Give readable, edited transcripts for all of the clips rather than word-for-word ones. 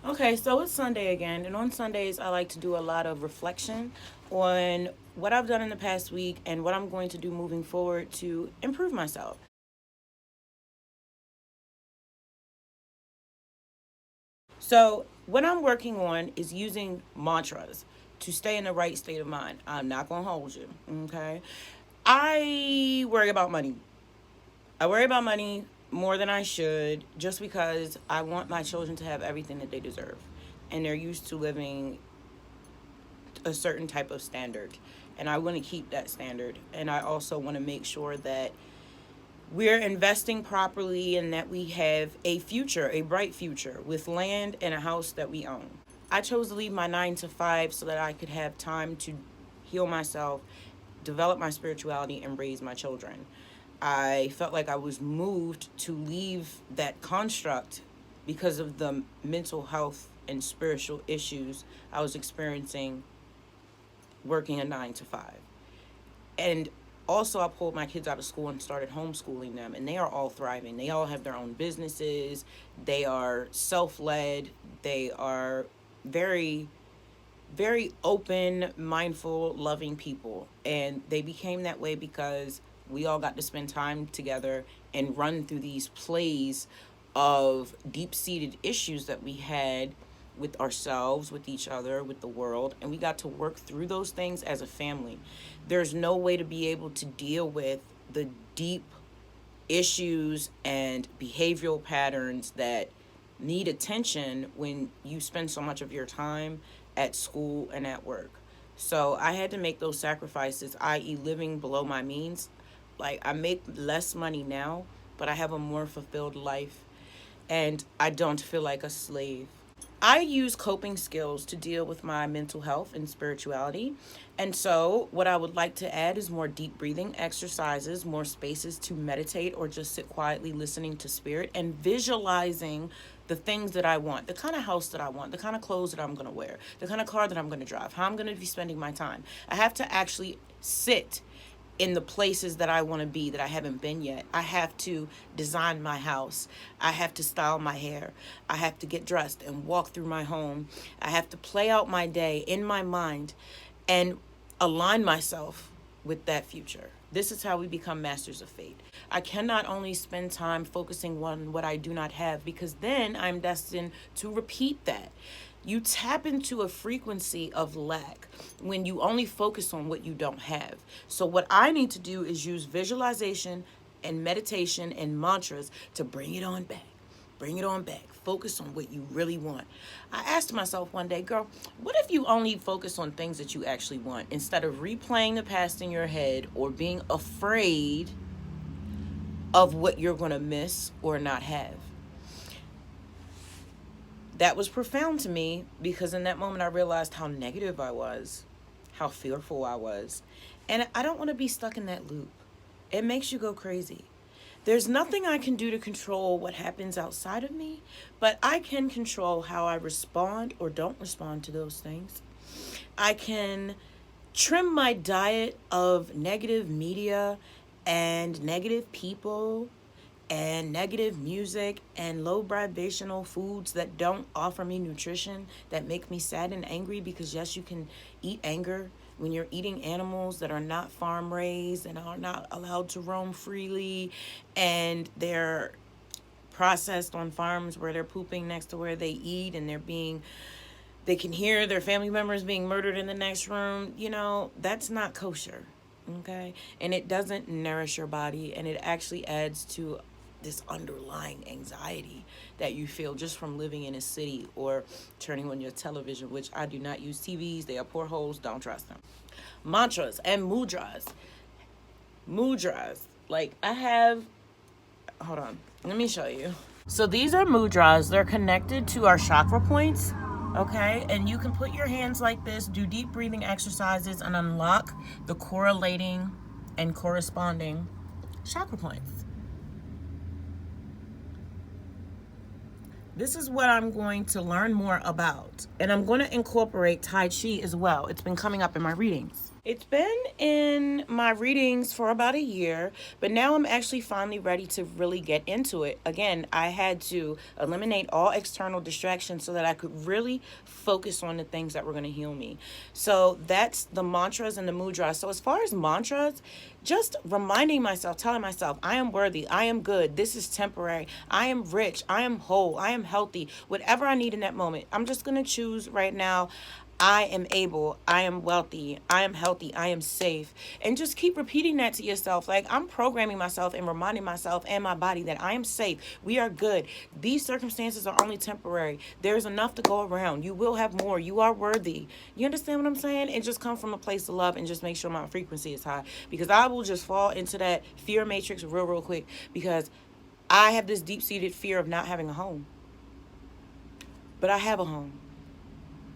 Okay, so it's Sunday again, and on Sundays I like to do a lot of reflection on what I've done in the past week and what I'm going to do moving forward to improve myself. So, what I'm working on is using mantras to stay in the right state of mind. I'm not going to hold you, okay? I worry about money. I worry about money more than I should just because I want my children to have everything that they deserve. And they're used to living a certain type of standard. And I want to keep that standard. And I also want to make sure that we're investing properly and that we have a future, a bright future with land and a house that we own. I chose to leave my 9 to 5 so that I could have time to heal myself, develop my spirituality, and raise my children. I felt like I was moved to leave that construct because of the mental health and spiritual issues I was experiencing working a 9 to 5. And also, I pulled my kids out of school and started homeschooling them, and they are all thriving. They all have their own businesses, they are self led, they are very, very open, mindful, loving people. And they became that way because we all got to spend time together and run through these plays of deep seated issues that we had with ourselves, with each other, with the world, and we got to work through those things as a family. There's no way to be able to deal with the deep issues and behavioral patterns that need attention when you spend so much of your time at school and at work. So I had to make those sacrifices, i.e., living below my means. Like, I make less money now, but I have a more fulfilled life and I don't feel like a slave. I use coping skills to deal with my mental health and spirituality. And so, what I would like to add is more deep breathing exercises, more spaces to meditate or just sit quietly listening to spirit and visualizing the things that I want, the kind of house that I want, the kind of clothes that I'm going to wear, the kind of car that I'm going to drive, how I'm going to be spending my time. I have to actually sit in the places that I want to be that I haven't been yet. I have to design my house. I have to style my hair. I have to get dressed and walk through my home. I have to play out my day in my mind and align myself with that future. This is how we become masters of fate. I cannot only spend time focusing on what I do not have because then I'm destined to repeat that. You tap into a frequency of lack when you only focus on what you don't have. So, what I need to do is use visualization and meditation and mantras to bring it on back. Bring it on back. Focus on what you really want. I asked myself one day, girl, what if you only focus on things that you actually want instead of replaying the past in your head or being afraid of what you're going to miss or not have? That was profound to me because in that moment I realized how negative I was, how fearful I was. And I don't want to be stuck in that loop. It makes you go crazy. There's nothing I can do to control what happens outside of me, but I can control how I respond or don't respond to those things. I can trim my diet of negative media and negative people and negative music and low vibrational foods that don't offer me nutrition, that make me sad and angry, because yes, you can eat anger when you're eating animals that are not farm raised and are not allowed to roam freely, and they're processed on farms where they're pooping next to where they eat, and they can hear their family members being murdered in the next room. That's not kosher. Okay? And it doesn't nourish your body, and it actually adds to this underlying anxiety that you feel just from living in a city or turning on your television, which I do not use TVs. They are portholes. Don't trust them. Mantras and mudras. Mudras. Like, I have, hold on, let me show you. So these are mudras. They're connected to our chakra points. Okay, and you can put your hands like this, do deep breathing exercises, and unlock the correlating and corresponding chakra points. This is what I'm going to learn more about. And I'm going to incorporate tai chi as well. It's been coming up in my readings. It's been in my readings for about a year, but now I'm actually finally ready to really get into it. Again, I had to eliminate all external distractions so that I could really focus on the things that were going to heal me. So that's the mantras and the mudras. So, as far as mantras, just reminding myself, telling myself, I am worthy, I am good, this is temporary, I am rich, I am whole, I am healthy, whatever I need in that moment. I'm just going to choose right now. I am able, I am wealthy, I am healthy, I am safe. And just keep repeating that to yourself. Like, I'm programming myself and reminding myself and my body that I am safe. We are good. These circumstances are only temporary. There's enough to go around. You will have more. You are worthy. You understand what I'm saying? And just come from a place of love and just make sure my frequency is high. Because I will just fall into that fear matrix real quick because I have this deep seated fear of not having a home. But I have a home.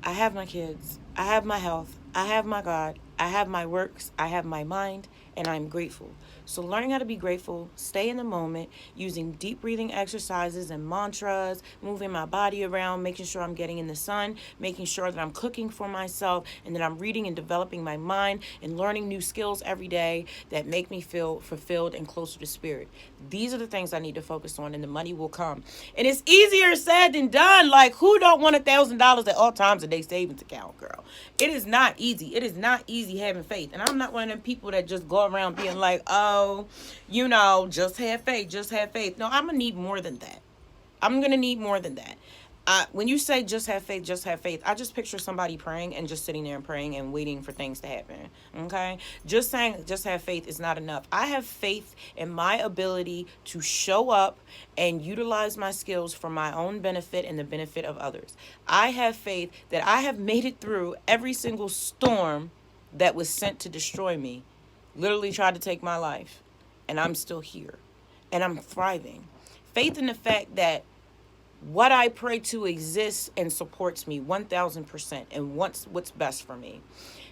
I have my kids. I have my health. I have my God. I have my works. I have my mind, and I'm grateful. So, learning how to be grateful, stay in the moment, using deep breathing exercises and mantras, moving my body around, making sure I'm getting in the sun, making sure that I'm cooking for myself, and that I'm reading and developing my mind and learning new skills every day that make me feel fulfilled and closer to spirit. These are the things I need to focus on, and the money will come. And it's easier said than done. Like, who don't want $1,000 at all times in their savings account, girl? It is not easy. It is not easy having faith. And I'm not one of them people that just go around being like, oh, just have faith, just have faith. No, I'm going to need more than that. I'm going to need more than that. When you say just have faith, I just picture somebody praying and just sitting there and praying and waiting for things to happen. Okay? Just saying just have faith is not enough. I have faith in my ability to show up and utilize my skills for my own benefit and the benefit of others. I have faith that I have made it through every single storm that was sent to destroy me, literally tried to take my life, and I'm still here and I'm thriving. Faith in the fact that what I pray to exists and supports me 1000% and wants what's best for me.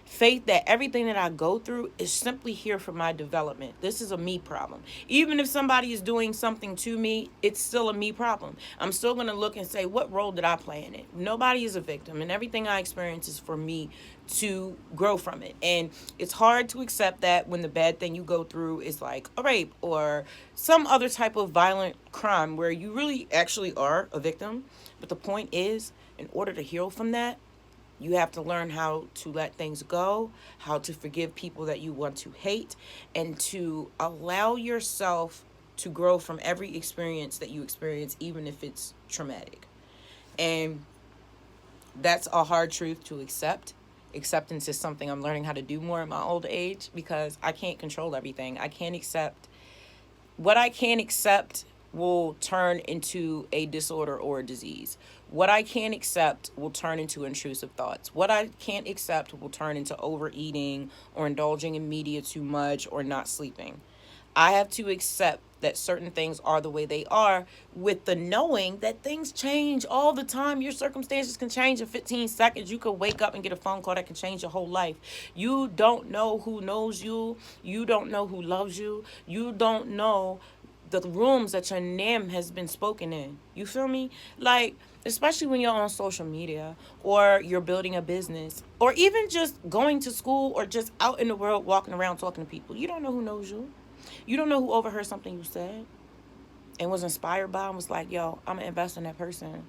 Faith that everything that I go through is simply here for my development. This is a me problem. Even if somebody is doing something to me, it's still a me problem. I'm still going to look and say, what role did I play in it? Nobody is a victim, and everything I experience is for me to grow from it. And it's hard to accept that when the bad thing you go through is like a rape or some other type of violent crime where you really actually are a victim. But the point is, in order to heal from that, you have to learn how to let things go, how to forgive people that you want to hate, and to allow yourself to grow from every experience that you experience, even if it's traumatic. And that's a hard truth to accept. Acceptance is something I'm learning how to do more in my old age because I can't control everything. I can't accept what I can't accept will turn into a disorder or a disease. What I can't accept will turn into intrusive thoughts. What I can't accept will turn into overeating or indulging in media too much or not sleeping. I have to accept that certain things are the way they are with the knowing that things change all the time. Your circumstances can change in 15 seconds. You could wake up and get a phone call that can change your whole life. You don't know who knows you. You don't know who loves you. You don't know the rooms that your name has been spoken in. You feel me? Like, especially when you're on social media or you're building a business or even just going to school or just out in the world walking around talking to people. You don't know who knows you. You don't know who overheard something you said and was inspired by and was like, yo, I'm going to invest in that person.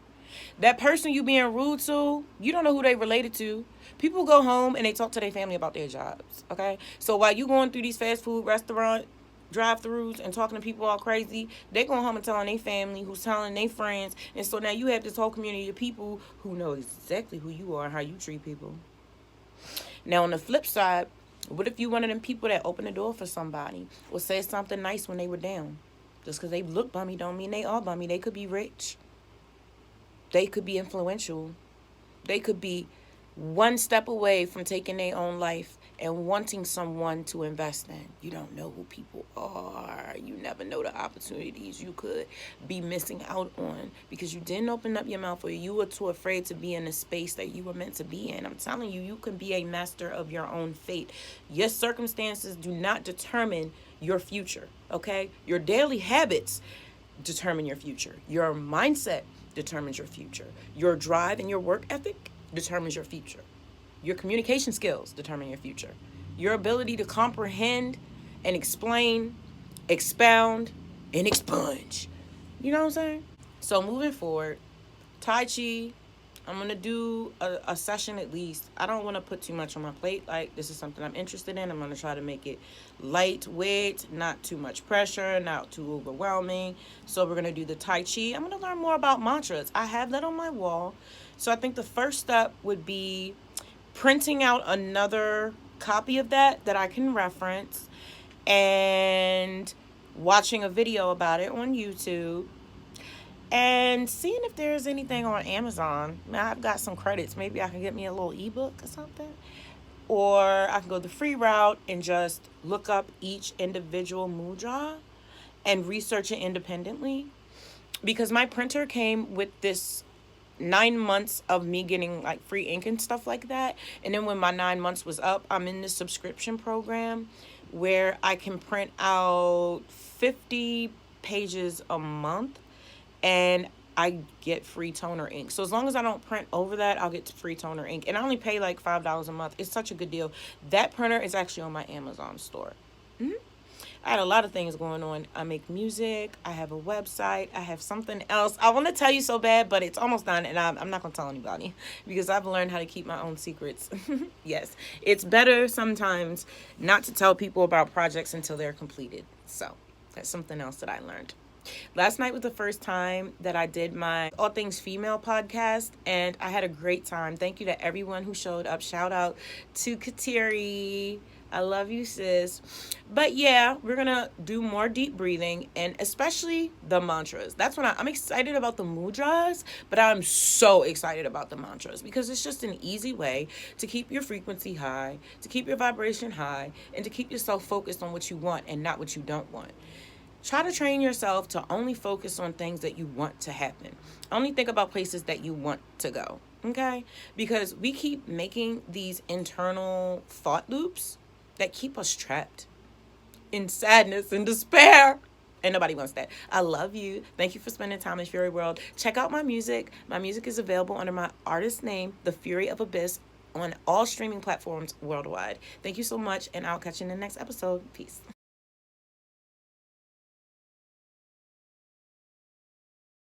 That person you being rude to, you don't know who they related to. People go home and they talk to their family about their jobs, okay? So while you going through these fast food restaurant drive-thrus and talking to people all crazy, they going home and telling their family, who's telling their friends, and so now you have this whole community of people who know exactly who you are and how you treat people. Now on the flip side, what if you one of them people that open the door for somebody or say something nice when they were down? Just because they look bummy don't mean they are bummy. They could be rich. They could be influential. They could be one step away from taking their own life and wanting someone to invest in. You don't know who people are. You never know the opportunities you could be missing out on because you didn't open up your mouth or you were too afraid to be in the space that you were meant to be in. I'm telling you, you can be a master of your own fate. Your circumstances do not determine your future, okay? Your daily habits determine your future. Your mindset determines your future. Your drive and your work ethic determines your future. Your communication skills determine your future. your ability to comprehend and explain, expound, and expunge. You know what I'm saying? So moving forward, Tai Chi, I'm going to do a session at least. I don't want to put too much on my plate. Like, this is something I'm interested in. I'm going to try to make it lightweight, not too much pressure, not too overwhelming. So we're going to do the Tai Chi. I'm going to learn more about mantras. I have that on my wall. So I think the first step would be printing out another copy of that I can reference, and watching a video about it on YouTube, and seeing if there's anything on Amazon. Now, I've got some credits. Maybe I can get me a little ebook or something. Or I can go the free route and just look up each individual mudra and research it independently. Because my printer came with this 9 months of me getting like free ink and stuff like that. And then when my 9 months was up, I'm in this subscription program where I can print out 50 pages a month, and I get free toner ink. So as long as I don't print over that, I'll get free toner ink. And I only pay like $5 a month. It's such a good deal. That printer is actually on my Amazon store. I had a lot of things going on. I make music. I have a website. I have something else. I want to tell you so bad, but it's almost done, and I'm not going to tell anybody because I've learned how to keep my own secrets. Yes, it's better sometimes not to tell people about projects until they're completed. So that's something else that I learned. Last night was the first time that I did my All Things Female podcast, and I had a great time. Thank you to everyone who showed up. Shout out to Kateri. I love you, sis. But yeah, we're going to do more deep breathing, and especially the mantras. That's when I'm excited about the mudras, but I'm so excited about the mantras because it's just an easy way to keep your frequency high, to keep your vibration high, and to keep yourself focused on what you want and not what you don't want. Try to train yourself to only focus on things that you want to happen. Only think about places that you want to go, okay? Because we keep making these internal thought loops that keep us trapped in sadness and despair. And nobody wants that. I love you. Thank you for spending time in Fury World. Check out my music. My music is available under my artist name, The Fury of Abyss, on all streaming platforms worldwide. Thank you so much, and I'll catch you in the next episode. Peace.